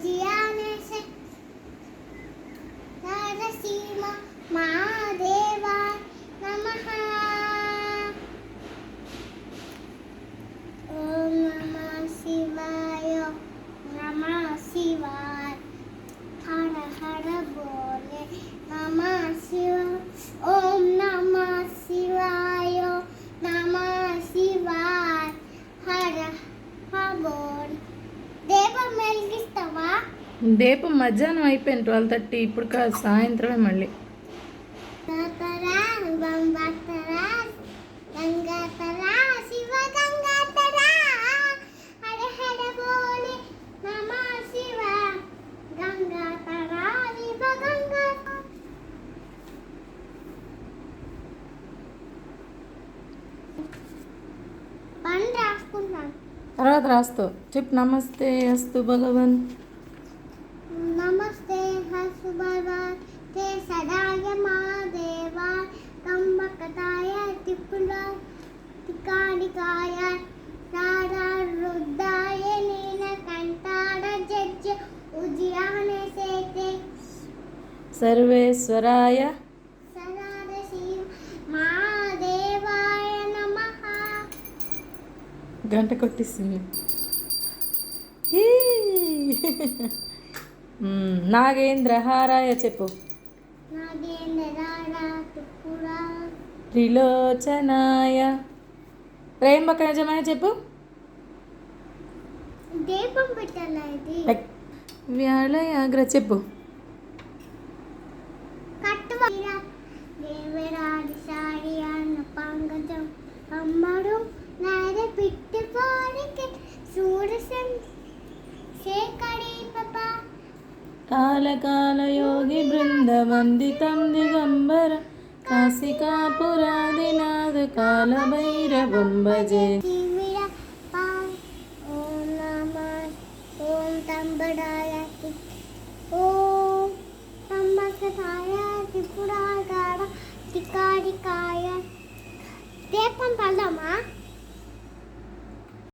ఉజియానేసే నరసింహ మహాదేవా నమః. ఓం నమః శివాయ నమః శివాయ హర హర బోలే నమః శివాయ. ఓం నమః శివాయ నమః శివాయ హర హర బోలే. దీపం వెలిగిస్తావా? దీపం మధ్యాహ్నం అయిపోయింది 12:30. ఇప్పుడు కాదు, సాయంత్రమే మళ్ళీ. తర్వాత రాస్తావు. చెప్పు. నమస్తే అస్తు భగవన్. నమస్తే హస్తు భగవన్ తే సదాయ మహాదేవా కంబకతాయ త్రిపుర తికానికాయ రారా రుద్రాయ నీలకంఠాయ జజ్జ ఉజియానే సేతే సర్వేశ్వరాయ సదాశివ మహాదేవాయ నమః. గంట కొట్టిస్తుంది. నాగేంద్రహారాయ చెప్పు. త్రిలోచనాయ త్రయంబకజమాయ చెప్పు. దీపం పెట్టాలి. వ్యాళయాగ్ర చెప్పు. దేవరాజసారి అన్న పంగజం అమ్మడు నాదే పిట్టి పాడికి సూరసం శేఖరి పాపా కాలకాలయోగి బృందవందితం దిగంబర కాశికాపురాదినాథ కాలభైరవం భజే. ఓం నమ ఓం తంబడాయ ఓం తంబకతాయ త్రిపురాగాడ తికారికాయ. దీపం పడదామా?